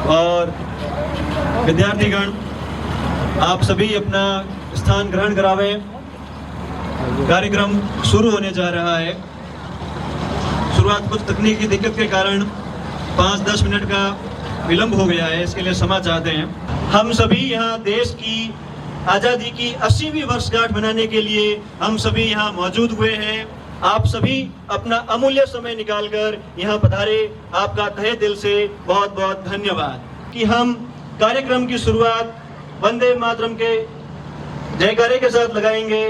और विद्यार्थीगण, आप सभी अपना स्थान ग्रहण करावें। कार्यक्रम शुरू होने जा रहा है। शुरुआत कुछ तकनीकी दिक्कत के कारण 5-10 मिनट का विलंब हो गया है, इसके लिए क्षमा चाहते हैं। हम सभी यहाँ देश की आज़ादी की 80वीं वर्षगांठ मनाने के लिए हम सभी यहाँ मौजूद हुए हैं। आप सभी अपना अमूल्य समय निकालकर यहाँ पधारे, आपका तहे दिल से बहुत बहुत धन्यवाद। कि हम कार्यक्रम की शुरुआत वंदे मातरम के जयकारे के साथ लगाएंगे।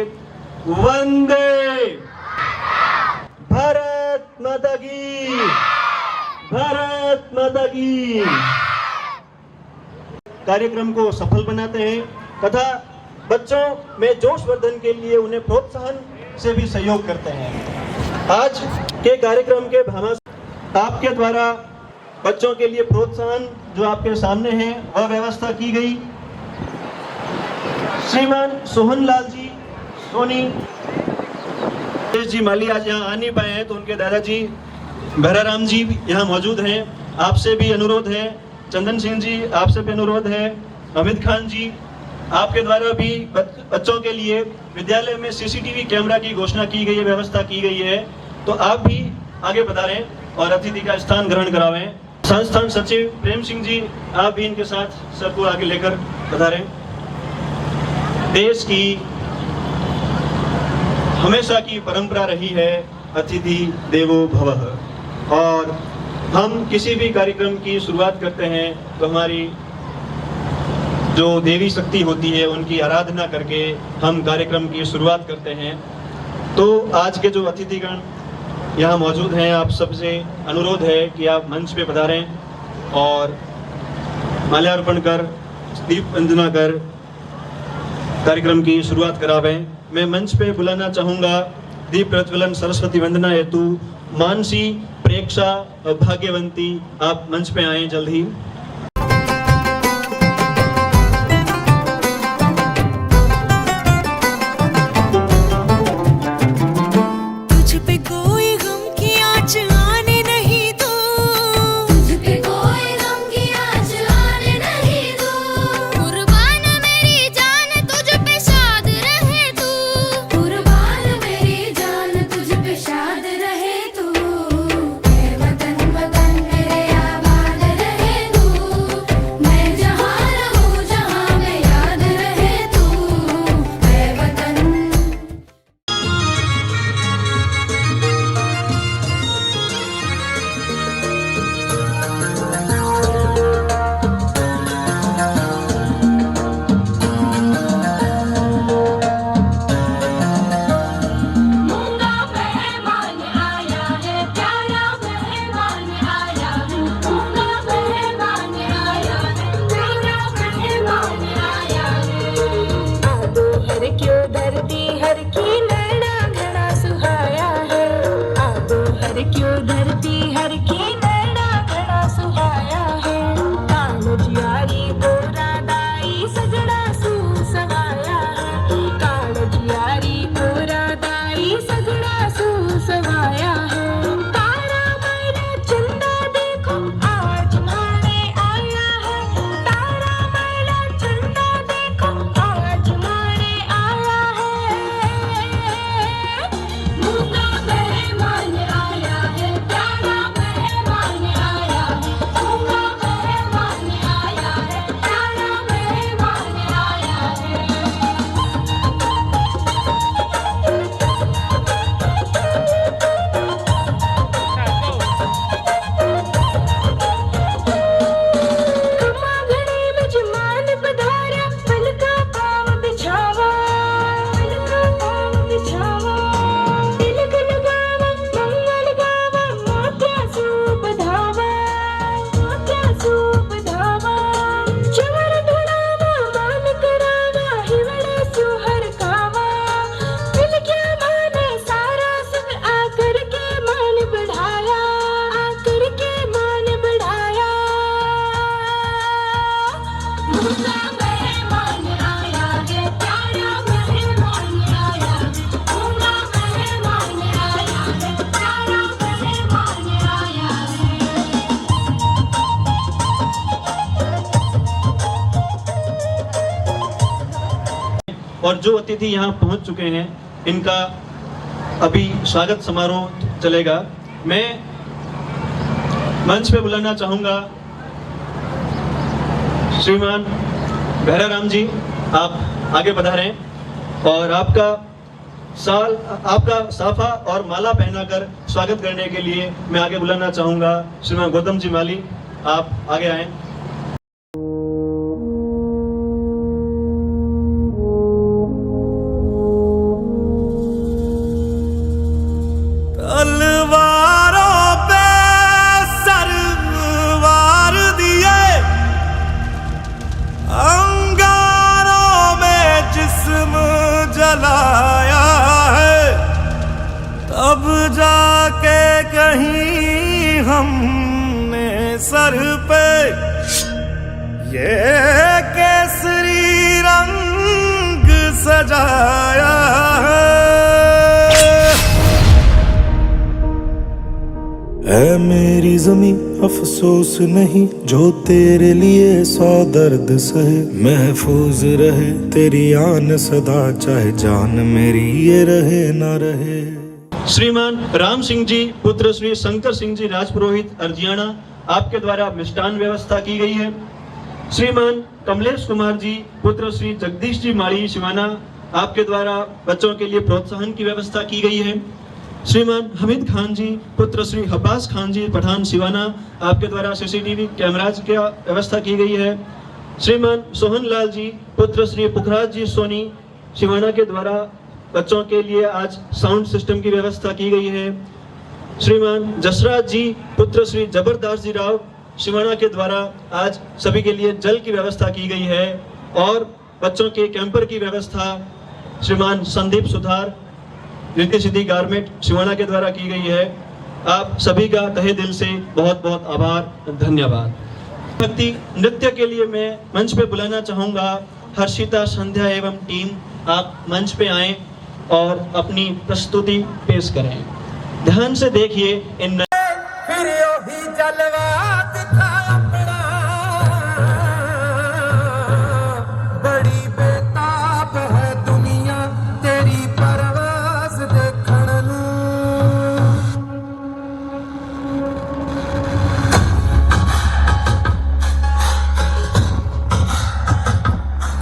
वंदे भारत माता की, भारत माता की। कार्यक्रम को सफल बनाते हैं तथा बच्चों में जोशवर्धन के लिए उन्हें प्रोत्साहन से भी सहयोग करते हैं। आज के कार्यक्रम के भामाशाह आपके द्वारा बच्चों के लिए प्रोत्साहन जो आपके सामने है वह व्यवस्था की गई। श्रीमान सोहनलाल जी सोनी जी माली आज यहाँ आ नहीं पाए हैं, तो उनके दादाजी भैराराम जी यहाँ मौजूद हैं। आपसे भी अनुरोध है, चंदन सिंह जी आपसे भी अनुरोध है, अमित खान जी आपके द्वारा भी बच्चों के लिए विद्यालय में सीसीटीवी कैमरा की घोषणा की गई है, व्यवस्था की गई है, तो आप भी आगे बढ़ाएं और अतिथि का स्थान ग्रहण करावें। संस्थान सचिव प्रेम सिंह जी आप भी इनके साथ सबको आगे लेकर पधारें। देश की हमेशा की परंपरा रही है अतिथि देवो भवः, और हम किसी भी कार्यक्रम की शुरुआत करते हैं तो हमारी जो देवी शक्ति होती है उनकी आराधना करके हम कार्यक्रम की शुरुआत करते हैं। तो आज के जो अतिथिगण यहाँ मौजूद हैं, आप सबसे अनुरोध है कि आप मंच पे पधारें और माल्यार्पण कर, दीप वंदना कर कार्यक्रम की शुरुआत करावें। मैं मंच पे बुलाना चाहूँगा दीप प्रज्वलन सरस्वती वंदना हेतु मानसी, प्रेक्षा और भाग्यवंती, आप मंच पे आएँ जल्द ही। और जो अतिथि यहाँ पहुँच चुके हैं इनका अभी स्वागत समारोह चलेगा। मैं मंच पे बुलाना चाहूँगा श्रीमान भैराराम जी, आप आगे पधारें और आपका साफा और माला पहनाकर स्वागत करने के लिए मैं आगे बुलाना चाहूँगा श्रीमान गौतम जी माली, आप आगे आएं। तलवारों पे सरवार दिए, अंगारों में जिस्म जलाया है, तब जाके कहीं हमने सर पे ये केसरी रंग सजाया है। ऐ मेरी ज़मीं अफसोस नहीं जो तेरे लिए 100 दर्द सहे, महफूज रहे तेरी आन सदा चाहे जान मेरी ये रहे ना रहे। श्रीमान राम सिंह जी पुत्र श्री शंकर सिंह जी राजपुरोहित अर्जियाना, आपके द्वारा मिष्टान व्यवस्था की गई है। श्रीमान कमलेश कुमार जी पुत्र श्री जगदीश जी माड़ी शिवाना, आपके द्वारा बच्चों के लिए प्रोत्साहन की व्यवस्था की गई है। श्रीमान हमीद खान जी पुत्र श्री अब्बास खान जी पठान सिवाना, आपके द्वारा सीसीटीवी कैमराज की व्यवस्था की गई है। श्रीमान सोहन लाल जी पुत्र श्री पुखराज जी सोनी सिवाना के द्वारा बच्चों के लिए आज साउंड सिस्टम की व्यवस्था की गई है। श्रीमान जसराज जी पुत्र श्री जबरदास जी राव सिवाना के द्वारा आज सभी के लिए जल की व्यवस्था की गई है और बच्चों के कैंपर की व्यवस्था श्रीमान संदीप सुधार रिद्धि सिद्धि गारमेंट सिवाना के द्वारा की गई है। आप सभी का तहे दिल से बहुत बहुत आभार, धन्यवाद। भक्ति नृत्य के लिए मैं मंच पे बुलाना चाहूँगा हर्षिता संध्या एवं टीम, आप मंच पे आएं और अपनी प्रस्तुति पेश करें। ध्यान से देखिए इन फिर भी जलवा दिखा अपना, बड़ी बेताब है दुनिया तेरी परवाज़ देखण नू।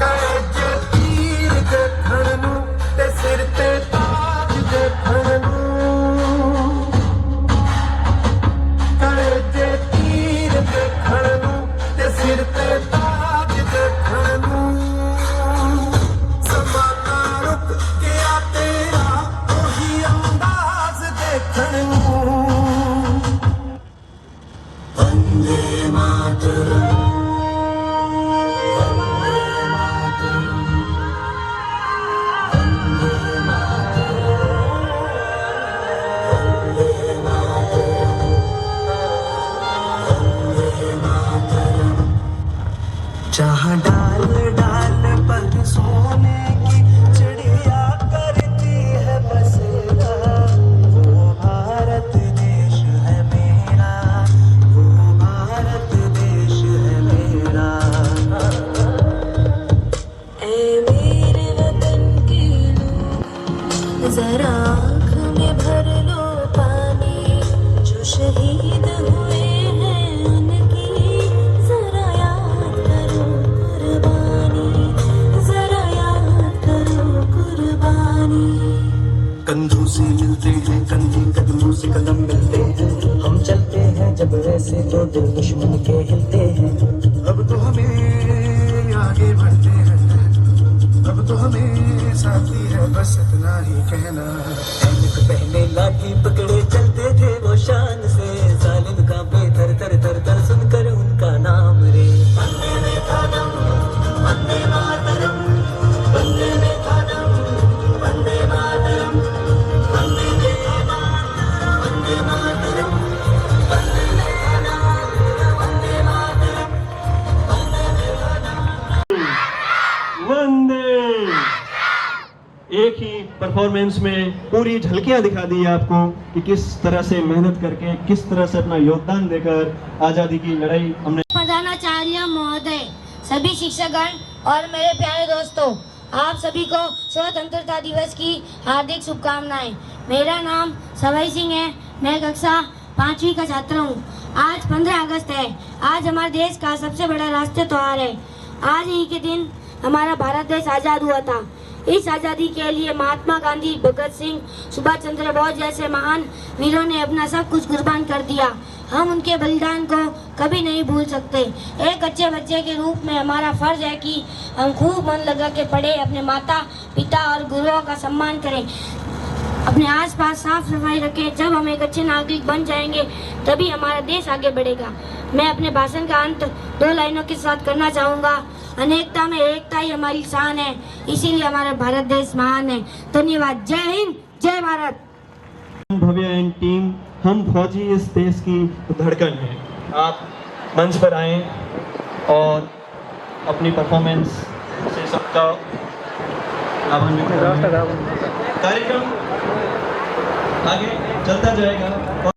कड़े जे तीर देखण नू ते सिर ते ताज देखण नू। कड़े जे तीर देखण नू ते सिर ते ताज देखण नू। ज़माना रुक गया तेरा ओही अंदाज़ देखण नू। वंदे मातरम, वंदे मातरम, वंदे मातरम, वंदे मातरम, वंदे मातरम। जहाँ डाल डाल पर सोने की चिड़िया करती है बसेरा, वो भारत देश है मेरा, वो भारत देश है मेरा। ऐ मेरे वतन के लोगों, जरा आँख में भर लो पानी, जो शहीद हुए हैं उनकी जरा याद करो कुर्बानी, जरा याद करो कुर्बानी। कंधों से मिलते हैं कंधे, कदमों से कदम मिलते हैं, हम चलते हैं जब वैसे जो दिल दुश्मन के हिलते हैं। अब तो हमें आगे बढ़ते हैं, अब तो हमें साथी है बस इतना ही कहना। सैनिक पहले लाठी पकड़े चलते थे वो शान से, जालिम कांपे थर थर थर थर सुनकर उनका नाम रे। वंदे मातरम, वंदे मातरम, वंदे मातरम, वंदे मातरम, वंदे मातरम, वंदे मातरम, वंदे मातरम, वंदे। एक ही परफॉर्मेंस में पूरी झलकियां दिखा दी आपको कि किस तरह से मेहनत करके, किस तरह से अपना योगदान देकर आजादी की लड़ाई हमने। प्रधानाचार्य महोदय, सभी शिक्षकगण और मेरे प्यारे दोस्तों, आप सभी को स्वतंत्रता दिवस की हार्दिक शुभकामनाएं। मेरा नाम सवाई सिंह है। मैं कक्षा 5वीं का छात्र हूँ। आज 15 अगस्त है। आज हमारे देश का सबसे बड़ा राष्ट्रीय त्योहार है। आज ही के दिन हमारा भारत देश आज़ाद हुआ था। इस आज़ादी के लिए महात्मा गांधी, भगत सिंह, सुभाष चंद्र बोस जैसे महान वीरों ने अपना सब कुछ कुर्बान कर दिया। हम उनके बलिदान को कभी नहीं भूल सकते। एक अच्छे बच्चे के रूप में हमारा फर्ज है कि हम खूब मन लगा के पढ़े, अपने माता पिता और गुरुओं का सम्मान करें, अपने आसपास साफ सफाई रखें। जब हम एक अच्छे नागरिक बन जाएंगे तभी हमारा देश आगे बढ़ेगा। मैं अपने भाषण का अंत 2 लाइनों के साथ करना चाहूँगा। अनेकता में एकता ही हमारी शान है, इसीलिए हमारा भारत देश महान है। धन्यवाद। जय हिंद, जय भारत। भव्य एंड टीम, हम फौजी इस देश की धड़कन है। आप मंच पर आएं और अपनी परफॉर्मेंस से सबका लाभान्वित करें। कार्यक्रम आगे चलता जाएगा।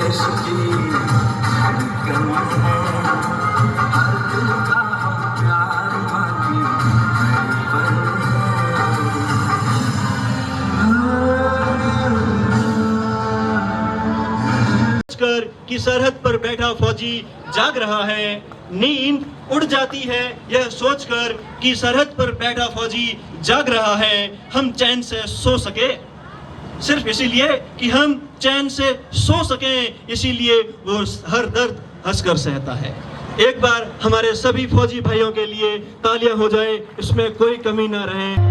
देश की धड़कन है, हर दिल का हम प्यार माँ की धड़कन कर कि सरहद पर बैठा फौजी जाग रहा है, नींद उड़ जाती है यह सोचकर कि सरहद पर बैठा फौजी जाग रहा है, हम चैन से सो सके, सिर्फ इसीलिए कि हम चैन से सो सकें, इसीलिए वो हर दर्द हंसकर सहता है। एक बार हमारे सभी फौजी भाइयों के लिए तालियां हो जाए, इसमें कोई कमी ना रहे।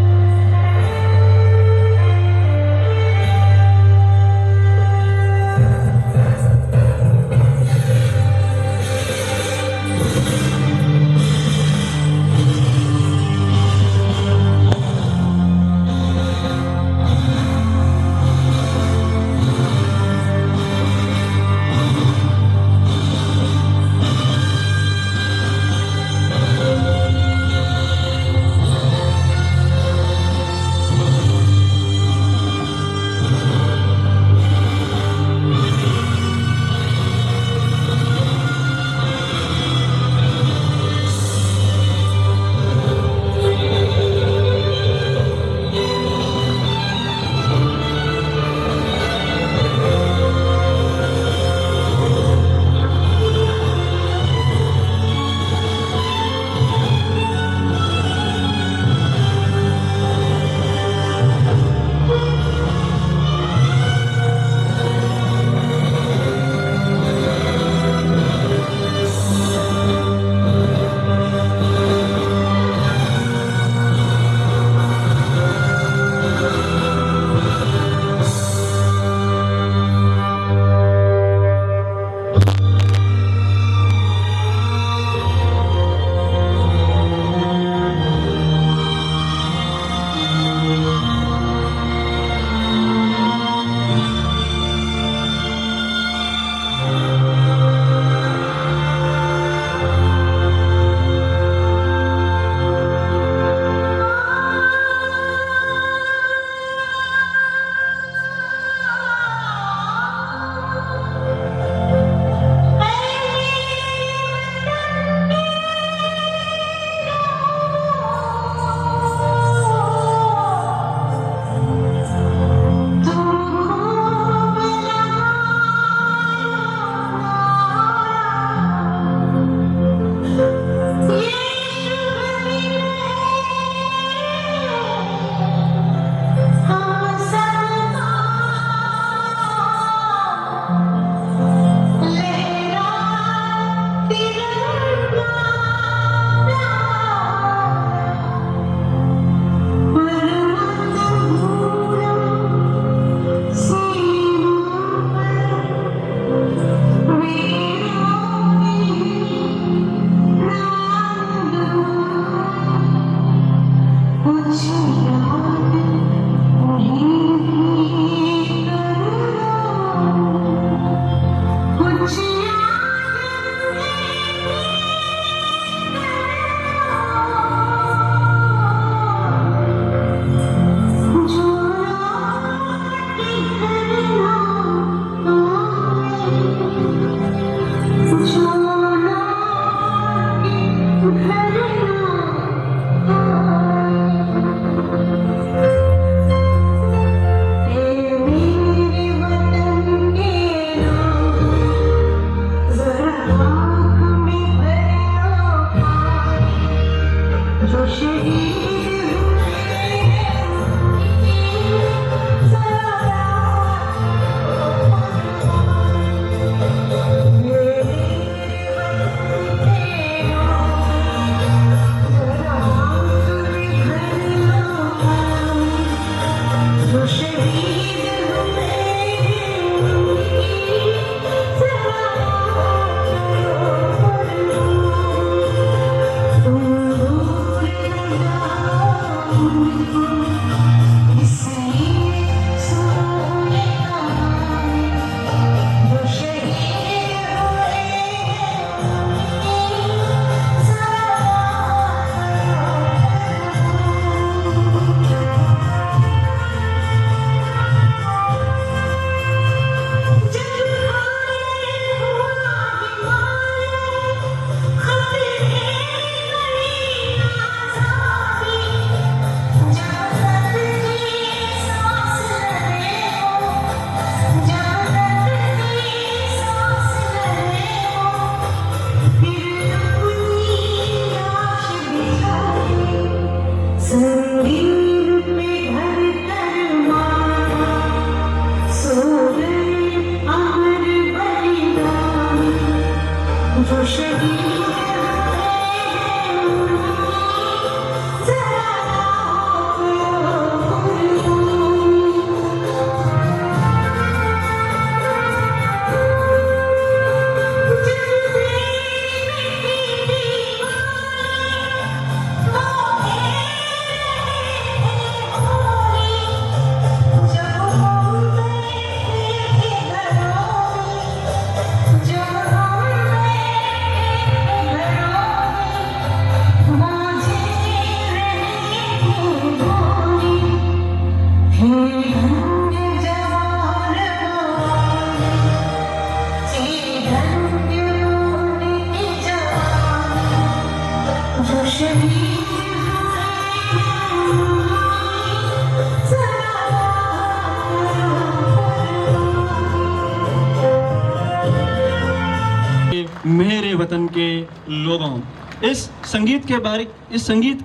मेरे वतन के लोगों, इस संगीत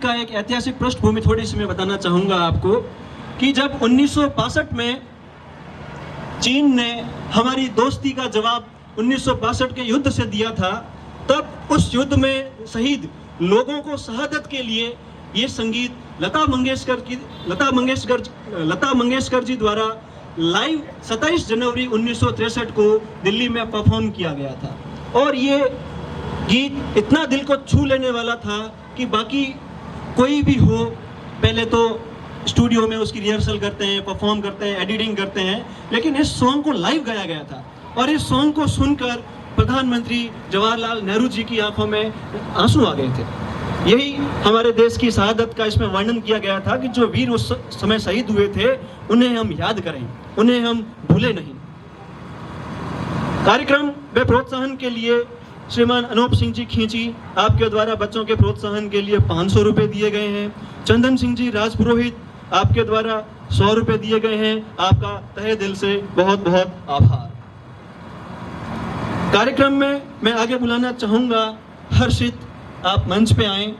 का एक ऐतिहासिक पृष्ठभूमि थोड़ी सी मैं बताना चाहूँगा आपको कि जब 1962 में चीन ने हमारी दोस्ती का जवाब 1962 के युद्ध से दिया था, तब उस युद्ध में शहीद लोगों को शहादत के लिए ये संगीत लता मंगेशकर जी द्वारा लाइव 27 जनवरी 1963 को दिल्ली में परफॉर्म किया गया था। और ये गीत इतना दिल को छू लेने वाला था कि बाकी कोई भी हो, पहले तो स्टूडियो में उसकी रिहर्सल करते हैं, परफॉर्म करते हैं, एडिटिंग करते हैं, लेकिन इस सॉन्ग को लाइव गाया गया था। और इस सॉन्ग को सुनकर प्रधानमंत्री जवाहरलाल नेहरू जी की आंखों में आंसू आ गए थे। यही हमारे देश की शहादत का इसमें वर्णन किया गया था कि जो वीर उस समय शहीद हुए थे उन्हें हम याद करें, उन्हें हम भूले नहीं। कार्यक्रम व प्रोत्साहन के लिए श्रीमान अनूप सिंह जी खींची आपके द्वारा बच्चों के प्रोत्साहन के लिए 500 रुपये दिए गए हैं। चंदन सिंह जी राजपुरोहित आपके द्वारा 100 रुपये दिए गए हैं। आपका तहे दिल से बहुत बहुत आभार। कार्यक्रम में मैं आगे बुलाना चाहूँगा हर्षित, आप मंच पे आएँ।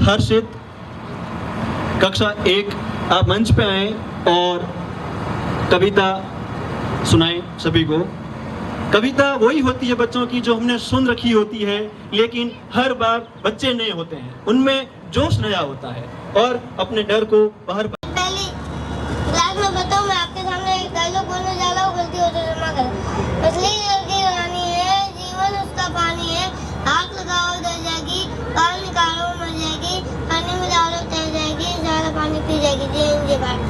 हर्षित कक्षा 1 आप मंच पे आएँ और कविता सुनाएं सभी को। कविता वही होती है बच्चों की जो हमने सुन रखी होती है, लेकिन हर बार बच्चे नए होते हैं, उनमें जोश नया होता है और अपने डर को बाहर। पहली क्लास में बताऊं, मैं आपके सामने एक डायलॉग बोलने जा रहा हूँ, गलती हो तो क्षमा करें। मछली जल्दी लगानी है, जीवन उसका पानी है, आग लगाओ जल जाएगी, बाल निकालो मर जाएगी, पानी में डालो तैर जाएगी, सारा पानी पी जाएगी। जय हिंद जय Bharat.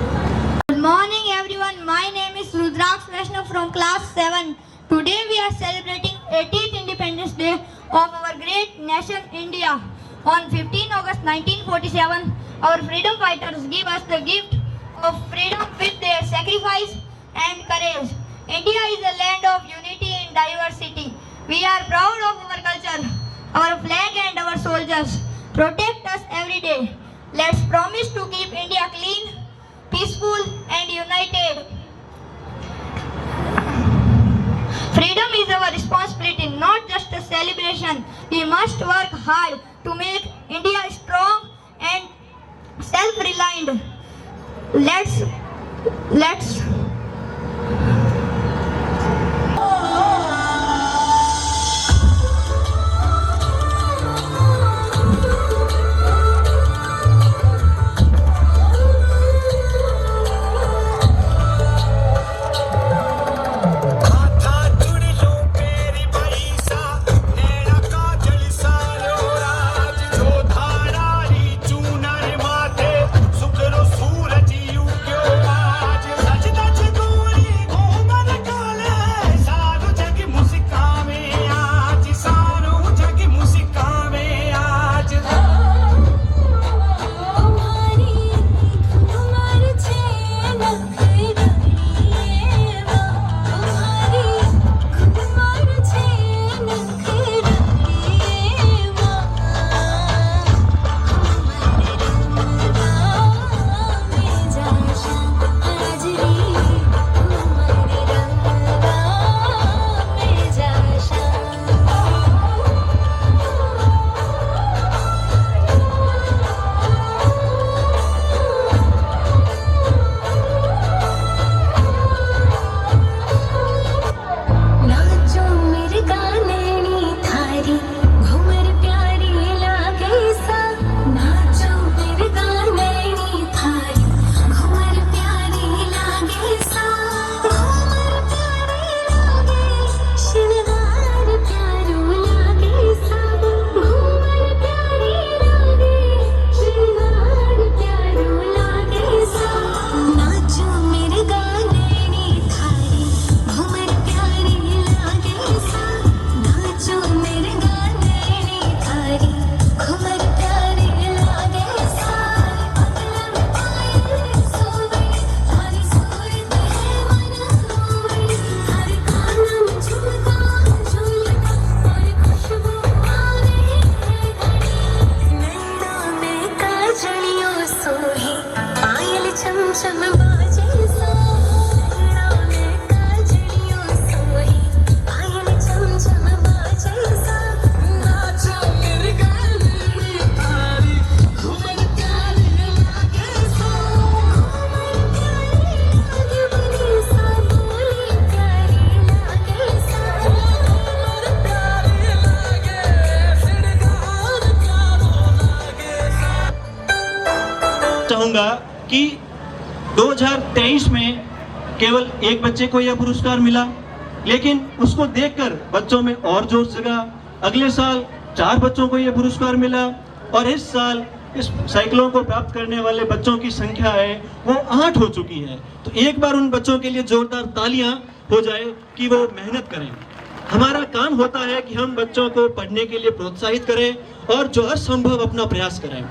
Good morning everyone, my name is Rudraksh Vaishnav from class 7. Today we are celebrating 80th Independence Day of our great nation India. On 15 August 1947, our freedom fighters gave us the gift of freedom with their sacrifice and courage. India is a land of unity and diversity. We are proud of our culture, our flag and our soldiers. Protect us every day. Let's promise to keep India clean, peaceful and united. Freedom is our responsibility, not just a celebration. We must work hard to make India strong and self-reliant. Let's चाहूँगा कि 2023 में केवल एक बच्चे को यह पुरस्कार मिला, लेकिन उसको देखकर बच्चों में और जोश जगा। अगले साल 4 बच्चों को यह पुरस्कार मिला और इस साल इस साइकिलों को प्राप्त करने वाले बच्चों की संख्या है वो 8 हो चुकी है। तो एक बार उन बच्चों के लिए जोरदार तालियां हो जाए कि वो मेहनत करें। हमारा काम होता है कि हम बच्चों को पढ़ने के लिए प्रोत्साहित करें और जो असंभव अपना प्रयास करें।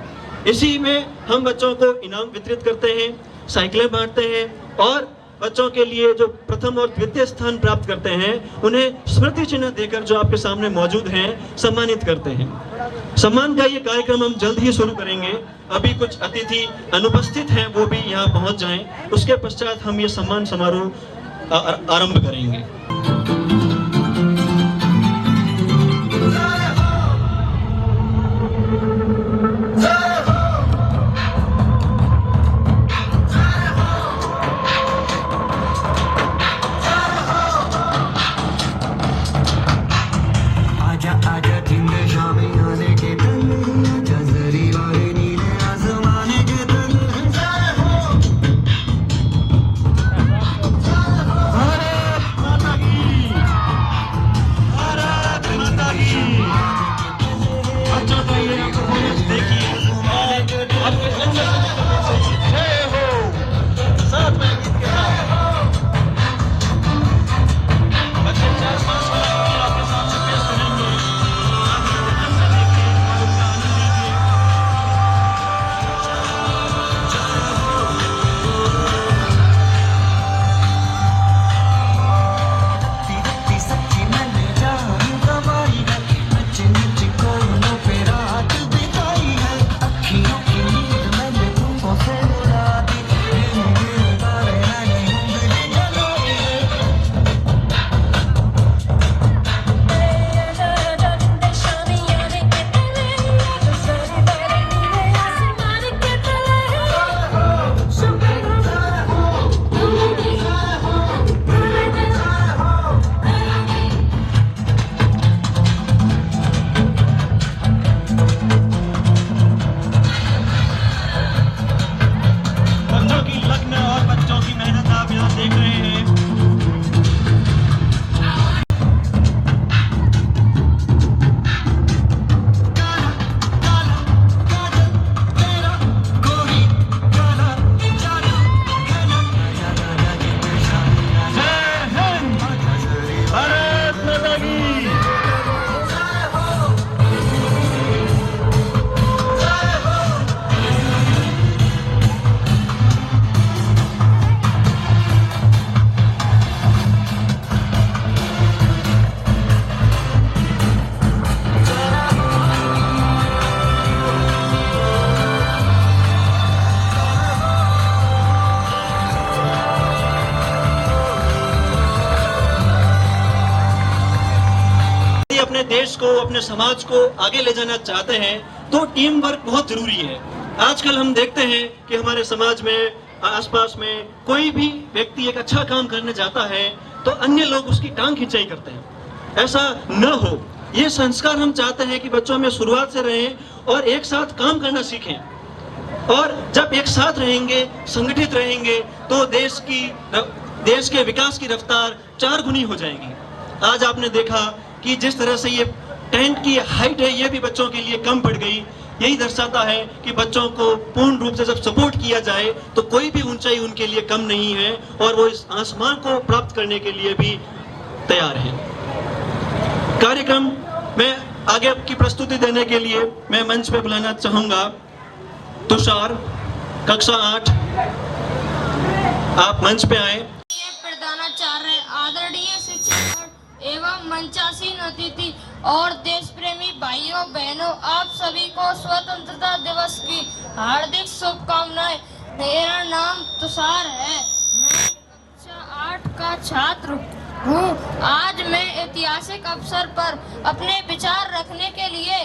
इसी में हम बच्चों को इनाम वितरित करते हैं, साइकिलें बांटते हैं और बच्चों के लिए जो प्रथम और द्वितीय स्थान प्राप्त करते हैं उन्हें स्मृति चिन्ह देकर जो आपके सामने मौजूद हैं सम्मानित करते हैं। सम्मान का ये कार्यक्रम हम जल्द ही शुरू करेंगे। अभी कुछ अतिथि अनुपस्थित हैं, वो भी यहाँ पहुँच जाएं। उसके पश्चात हम ये सम्मान समारोह आरंभ करेंगे। देश को, अपने समाज को आगे ले जाना चाहते हैं तो टीम वर्क बहुत जरूरी है। आजकल हम देखते हैं कि हमारे समाज में, आसपास में कोई भी व्यक्ति एक अच्छा काम करने जाता है तो अन्य लोग उसकी टांग खिंचाई करते हैं। ऐसा न हो, ये संस्कार हम चाहते हैं कि बच्चों में शुरुआत से रहें और एक साथ काम करना सीखें। और जब एक साथ रहेंगे, संगठित रहेंगे तो देश के विकास की रफ्तार 4 गुनी हो जाएगी। आज आपने देखा कि जिस तरह से ये टेंट की हाइट है ये भी बच्चों के लिए कम पड़ गई। यही दर्शाता है कि बच्चों को पूर्ण रूप से जब सपोर्ट किया जाए तो कोई भी ऊंचाई उनके लिए कम नहीं है और वो इस आसमान को प्राप्त करने के लिए भी तैयार है। कार्यक्रम में आगे की प्रस्तुति देने के लिए मैं मंच पे बुलाना चाहूंगा तुषार, कक्षा 8, आप मंच पे आए। प्रधानाचार्य, आदरणीय शिक्षक एवं मंचासीन अतिथि और देश प्रेमी भाइयों बहनों, आप सभी को स्वतंत्रता दिवस की हार्दिक शुभकामनाएं। मेरा नाम तुषार है, मैं कक्षा 8 का छात्र हूँ। आज मैं ऐतिहासिक अवसर पर अपने विचार रखने के लिए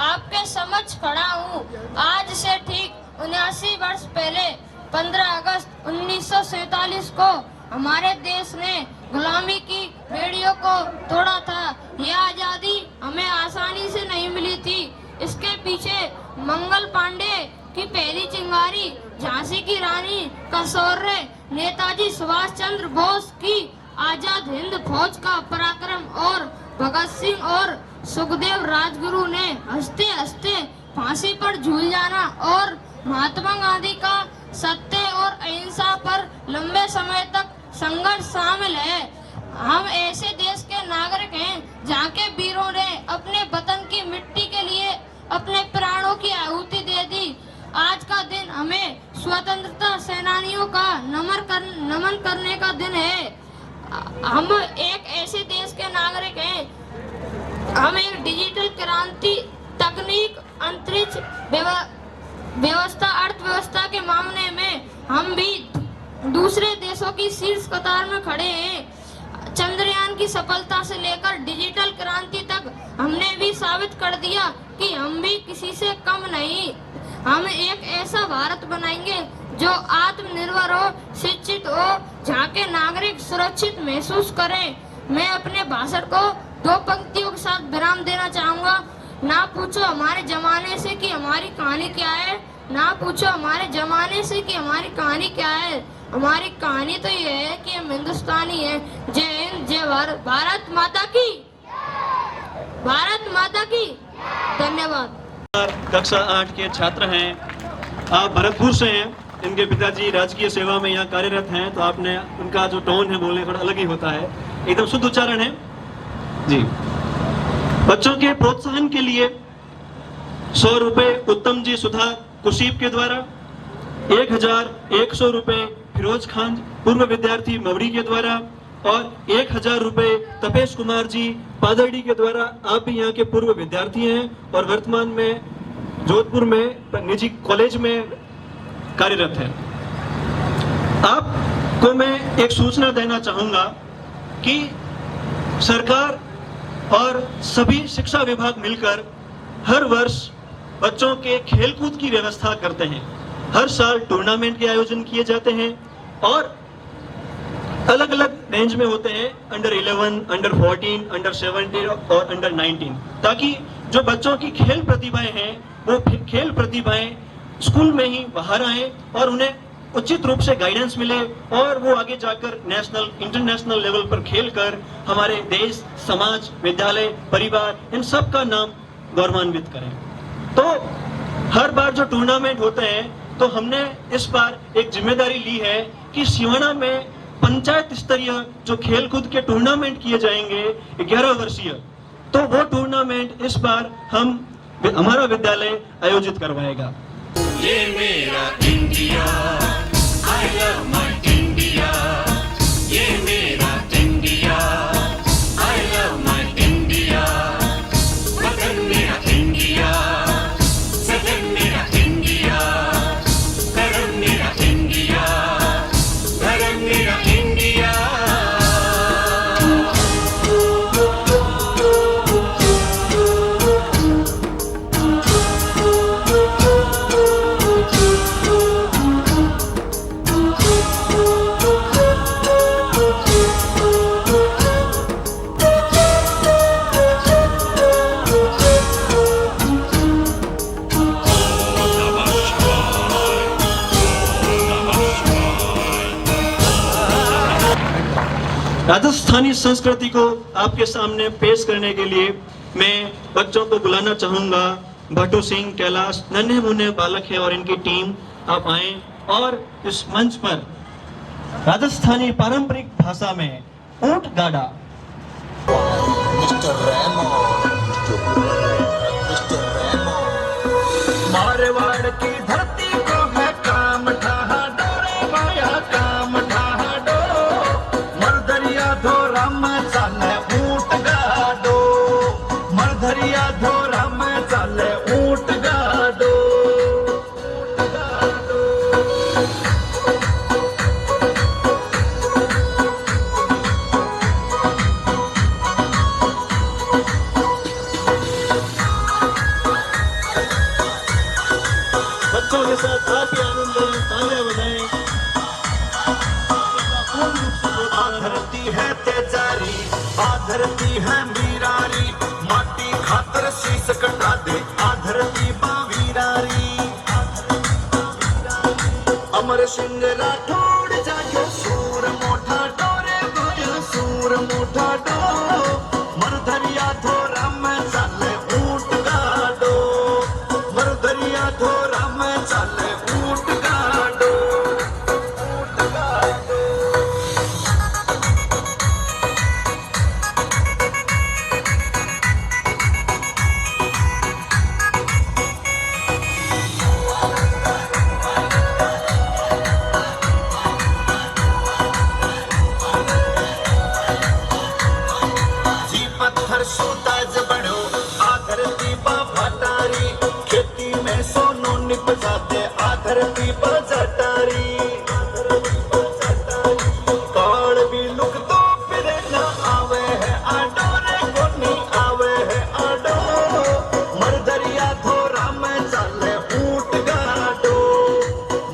आपके समक्ष खड़ा हूँ। आज से ठीक 79 वर्ष पहले 15 अगस्त 1947 को हमारे देश ने गुलामी की बेड़ियों को तोड़ा था। यह आजादी हमें आसानी से नहीं मिली थी। इसके पीछे मंगल पांडे, की पहली चिंगारी, झांसी की रानी का शौर्य, नेताजी सुभाष चंद्र बोस की आजाद हिंद फौज का पराक्रम और भगत सिंह और सुखदेव राजगुरु ने हंसते हंसते फांसी पर झूल जाना और महात्मा गांधी का सत्य और अहिंसा पर लंबे समय तक संघर्ष शामिल है। हम ऐसे देश के नागरिक हैं जहाँ के वीरों ने अपने वतन की मिट्टी के लिए अपने प्राणों की आहुति दे दी। आज का दिन हमें स्वतंत्रता सेनानियों का नमन करने का दिन है। हम एक ऐसे देश के नागरिक हैं, हम एक डिजिटल क्रांति, तकनीक, अंतरिक्ष व्यवस्था, अर्थव्यवस्था के मामले में हम भी दूसरे देशों की शीर्ष कतार में खड़े हैं। चंद्रयान की सफलता से लेकर डिजिटल क्रांति तक हमने भी साबित कर दिया कि हम भी किसी से कम नहीं। हम एक ऐसा भारत बनाएंगे जो आत्मनिर्भर हो, शिक्षित हो, जहाँ के नागरिक सुरक्षित महसूस करें। मैं अपने भाषण को 2 पंक्तियों के साथ विराम देना चाहूँगा। ना पूछो हमारे जमाने से कि हमारी कहानी क्या है, ना पूछो हमारे जमाने से कि हमारी कहानी क्या है। हमारी कहानी तो ये है कि हम हिंदुस्तानी हैं। जय हिंद, जय भारत, भारत माता की, भारत माता की। धन्यवाद। कक्षा 8 के छात्र हैं, आप भरतपुर से हैं, इनके पिताजी राजकीय सेवा में यहाँ कार्यरत हैं, तो आपने उनका जो टोन है बोलने थोड़ा अलग ही होता है, एकदम शुद्ध उच्चारण है जी। बच्चों के प्रोत्साहन के लिए 100 रुपए उत्तम जी सुधा कुशीब के द्वारा, 1100 रुपए फिरोज खान पूर्व विद्यार्थी मवड़ी के द्वारा और 1000 रुपए तपेश कुमार जी पादड़ी के द्वारा। आप भी यहाँ के पूर्व विद्यार्थी हैं और वर्तमान में जोधपुर में निजी कॉलेज में कार्यरत हैं। आपको मैं एक सूचना देना चाहूंगा कि सरकार और सभी शिक्षा विभाग मिलकर हर वर्ष बच्चों के खेलकूद की व्यवस्था करते हैं। हर साल टूर्नामेंट के आयोजन किए जाते हैं और अलग अलग रेंज में होते हैं, अंडर 11, अंडर 14, अंडर 17 और अंडर 19, ताकि जो बच्चों की खेल प्रतिभाएं हैं वो खेल प्रतिभाएं स्कूल में ही बाहर आए और उन्हें उचित रूप से गाइडेंस मिले और वो आगे जाकर नेशनल, इंटरनेशनल लेवल पर खेलकर हमारे देश, समाज, विद्यालय, परिवार, इन सब का नाम गौरवान्वित करें। तो हर बार जो टूर्नामेंट होते हैं तो हमने इस बार एक जिम्मेदारी ली है कि सिवाना में पंचायत स्तरीय जो खेलकूद के टूर्नामेंट किए जाएंगे 11 वर्षीय, तो वो टूर्नामेंट इस बार हमारा विद्यालय आयोजित करवाएगा। ये मेरा India, I love my India. ये मेरा India, I love my India. वतन मेरा इंडिया, सदन मेरा इंडिया, करम मेरा इंडिया, धर्म मेरा इंडिया। राजस्थानी संस्कृति को आपके सामने पेश करने के लिए मैं बच्चों को बुलाना चाहूंगा। भट्टू सिंह, कैलाश, नन्हे मुन्ने बालक है और इनकी टीम, आप आए और इस मंच पर राजस्थानी पारंपरिक भाषा में ऊंट गाड़ा। मारवाड़ की धरती को है काम ढहा डोरे माया काम ढहा डो मरधरिया धोरा में चले ऊंट गाडो मरधरिया धोरा में चले ऊंट गाडो बच्चों के साथ आप भी आनंद लें, तालियां बजाएं। धरती है तेजारी धरती है मीरारी माटी खातर शीस कटा दे धरती बावीरारी अमर सिंह राठौड़ जाग्यो सूर मोठा डोरे भयो सूर मोठा डो मरधरिया थोरा में चाले ऊंट गाडो मरधरिया थोरा में चाले ऊंट गाडो ऊंट गाडो जी पत्थर सोताज बनो आधर दीपा भटारी खेती में सोनो निप जाते आधर दीपा जटारी काल भी लुक तो फिर न आवे है आडो रे कोनी आवे है आडो मरधरिया थोरा में चाले ऊंट गाडो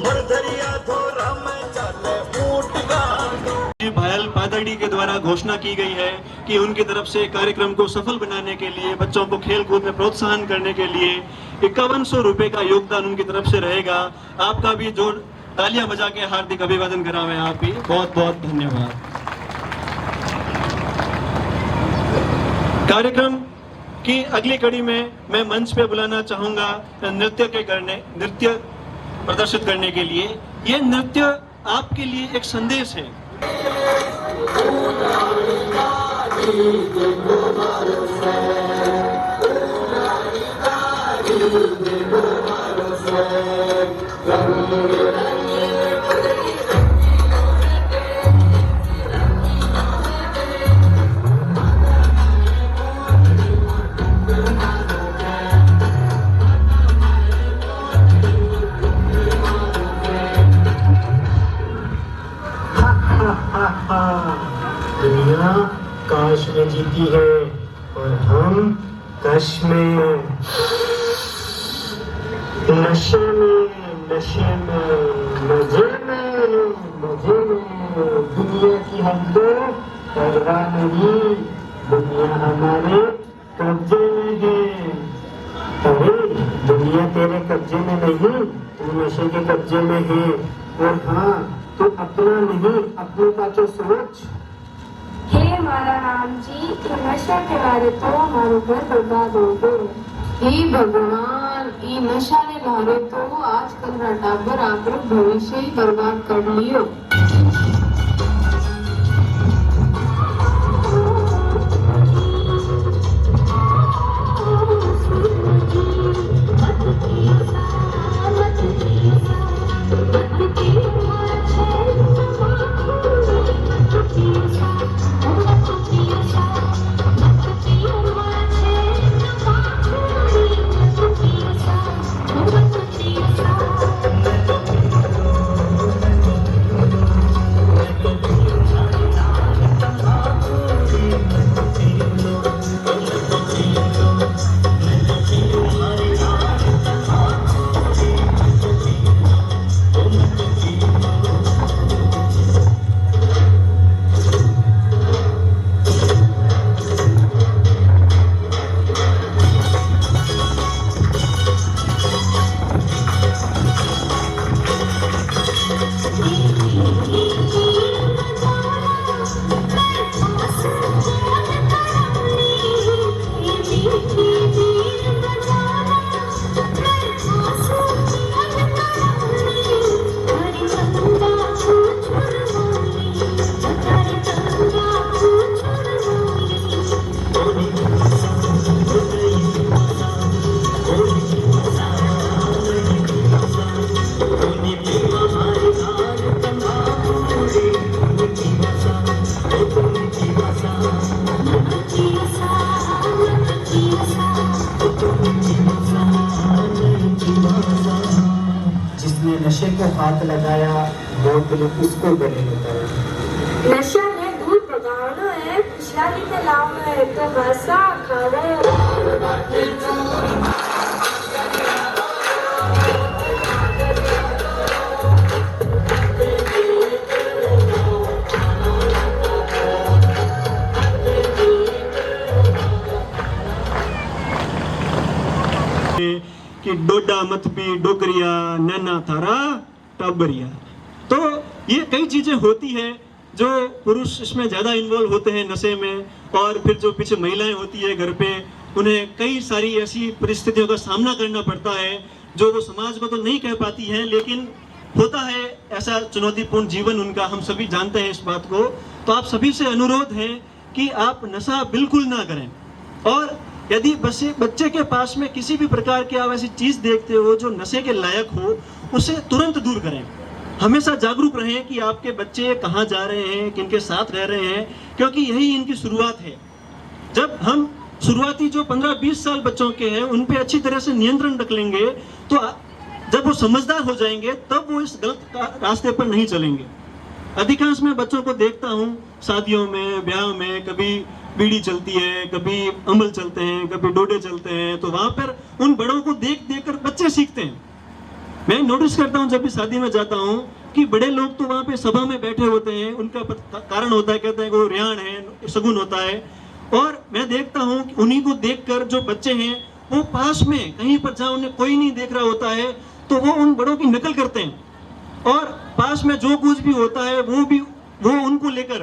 मरधरिया थोरा में चाले ऊंट गाडो। भायल पादड़ी के द्वारा घोषणा की गई है कि उनकी तरफ से कार्यक्रम को सफल बनाने के लिए बच्चों को खेल कूद में प्रोत्साहन करने के लिए 5100 रुपए का योगदान उनकी तरफ से रहेगा। आपका भी जोर तालियां बजा के हार्दिक अभिवादन करावे। आप भी बहुत बहुत धन्यवाद। कार्यक्रम की अगली कड़ी में मैं मंच पे बुलाना चाहूंगा नृत्य प्रदर्शित करने के लिए। ये नृत्य आपके लिए एक संदेश है। दुनिया काश में जीती है और हम कश में नशे में मजे में दुनिया की हम तो परवाह नहीं, दुनिया हमारे कब्जे में है। अरे दुनिया तेरे कब्जे में नहीं, तू नशे के कब्जे में है। और हाँ, तू अपना नहीं अपने का तो सोच। हे मारा राम जी, नशा के बारे तो हमारो घर बर्बाद हो गए। हे भगवान, ये नशा ने बारे तो आजकल टाबर आकर भविष्य ही बर्बाद कर लियो। जिसने नशे को हाथ लगाया मौत ने उसको गले लगाया। नशा ने दूर भगावनो है, खुशहाली ते लावनो है, तो बसा खावे। कि डोडा मत पी डोगरिया नैना थारा टबरिया। तो ये कई चीज़ें होती हैं जो पुरुष इसमें ज़्यादा इन्वॉल्व होते हैं नशे में, और फिर जो पीछे महिलाएं होती है घर पे, उन्हें कई सारी ऐसी परिस्थितियों का सामना करना पड़ता है जो वो समाज को तो नहीं कह पाती हैं, लेकिन होता है ऐसा चुनौतीपूर्ण जीवन उनका, हम सभी जानते हैं इस बात को। तो आप सभी से अनुरोध है कि आप नशा बिल्कुल ना करें, और यदि बच्चे के पास में किसी भी प्रकार की आप ऐसी चीज़ देखते हो जो नशे के लायक हो, उसे तुरंत दूर करें। हमेशा जागरूक रहें कि आपके बच्चे कहाँ जा रहे हैं, किनके साथ रह रहे हैं, क्योंकि यही इनकी शुरुआत है। जब हम शुरुआती जो 15-20 साल बच्चों के हैं उन पे अच्छी तरह से नियंत्रण रख लेंगे, तो जब वो समझदार हो जाएंगे तब वो इस गलत रास्ते पर नहीं चलेंगे। अधिकांश मैं बच्चों को देखता हूँ शादियों में, ब्याह में, कभी बीड़ी चलती है, कभी अमल चलते हैं, कभी डोडे चलते हैं, तो वहाँ पर उन बड़ों को देख देख कर बच्चे सीखते हैं। मैं नोटिस करता हूँ जब भी शादी में जाता हूँ कि बड़े लोग तो वहाँ पे सभा में बैठे होते हैं, उनका कारण होता है, कहते हैं वो रियान है, शगुन होता है, और मैं देखता हूँ कि उन्हीं को देखकर जो बच्चे हैं वो पास में कहीं पर जहाँ उन्हें कोई नहीं देख रहा होता है तो वो उन बड़ों की नकल करते हैं, और पास में जो कुछ भी होता है वो उनको लेकर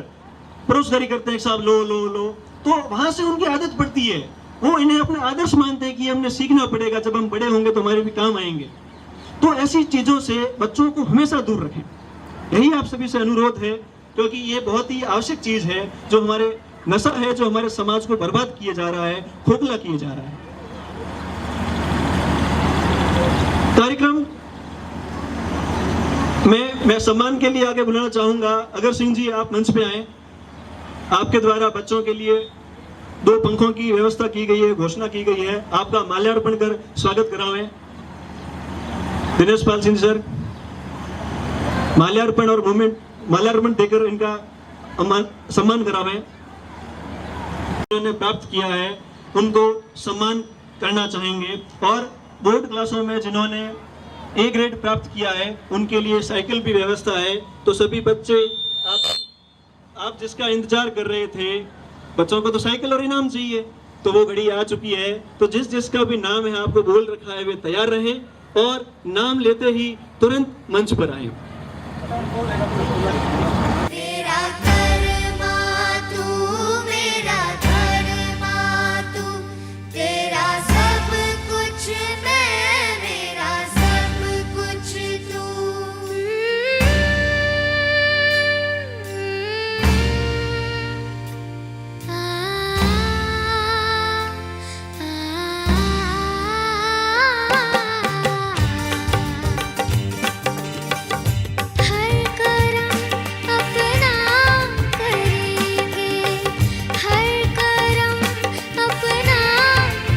परोसदारी करते हैं, साहब लो लो लो। तो वहाँ से उनकी आदत पड़ती है, वो इन्हें अपने आदर्श मानते हैं कि हमने सीखना पड़ेगा, जब हम बड़े होंगे तो हमारे भी काम आएंगे। तो ऐसी चीज़ों से बच्चों को हमेशा दूर रखें, यही आप सभी से अनुरोध है, क्योंकि ये बहुत ही आवश्यक चीज़ है। जो हमारे नशा है, जो हमारे समाज को बर्बाद किया जा रहा है, खोखला किया जा रहा है। कार्यक्रम मैं सम्मान के लिए आगे बुलाना चाहूंगा अगर सिंह जी, आप मंच पे आए। आपके द्वारा बच्चों के लिए 2 पंखों की व्यवस्था की गई है, घोषणा की गई है, आपका माल्यार्पण कर स्वागत करावें। दिनेश पाल सिंह सर माल्यार्पण और माल्यार्पण देकर इनका सम्मान करावें। उन्होंने प्राप्त किया है उनको सम्मान करना चाहेंगे, और बोर्ड क्लासों में जिन्होंने A ग्रेड प्राप्त किया है उनके लिए साइकिल की व्यवस्था है। तो सभी बच्चे, आप जिसका इंतजार कर रहे थे, बच्चों को तो साइकिल और इनाम चाहिए, तो वो घड़ी आ चुकी है। तो जिसका भी नाम है आपको बोल रखा है वे तैयार रहें, और नाम लेते ही तुरंत मंच पर आए। तेरा कर्मा तू, मेरा धर्मा तू, तेरा सब कुछ मैं, मेरा सब कुछ तू। हर करम अपना करेंगे, हर करम अपना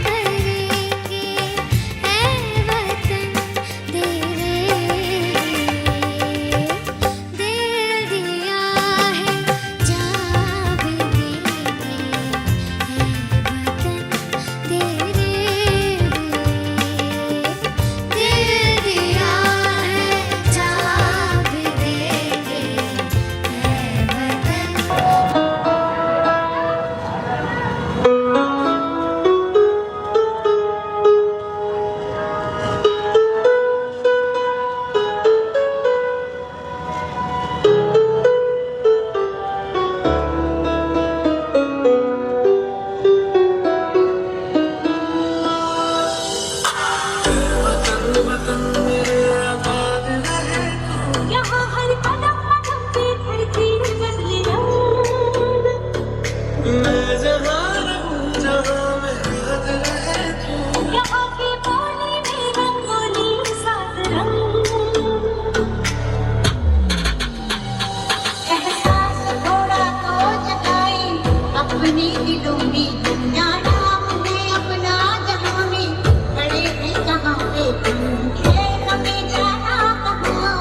करेंगे, ऐ वतन तेरे दिल दिया है, जा भी देंगे, ऐ वतन तेरे दिल दिया है, जा भी देंगे, ऐ वतन। यहाँ हर कदम कदम पे धरती बदले रंग, यहाँ की बोली में रंगोली सात रंग। एहसास थोड़ा तो जताए अपनी दिलों में, दुनिया नाम में अपना जहां में, खड़े हैं जहां पे तुम, खेल में जाना कहाँ,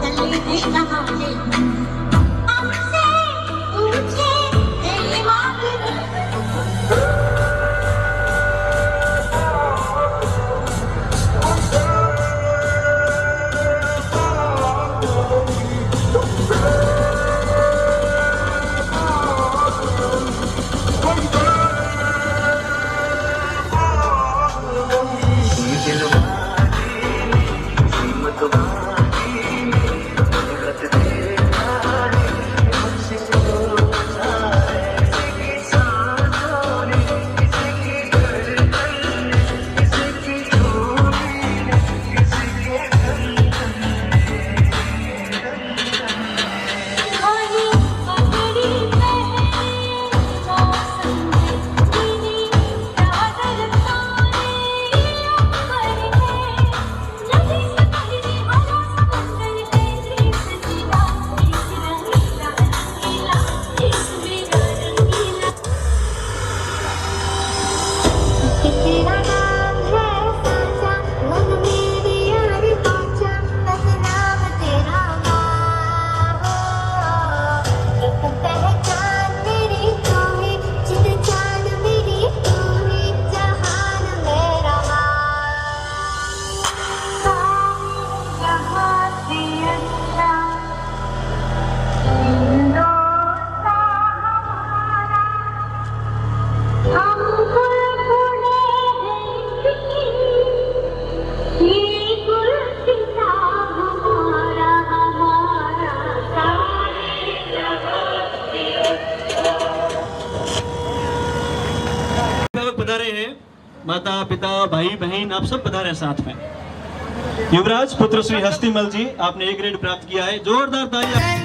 चले हैं कहाँ पे। हमसे पूछे तेरी मांग पधारे हैं, माता पिता भाई बहन आप सब पधारे हैं साथ में। युवराज पुत्र श्री हस्तीमल जी, आपने A ग्रेड प्राप्त किया है, जोरदार तालियां।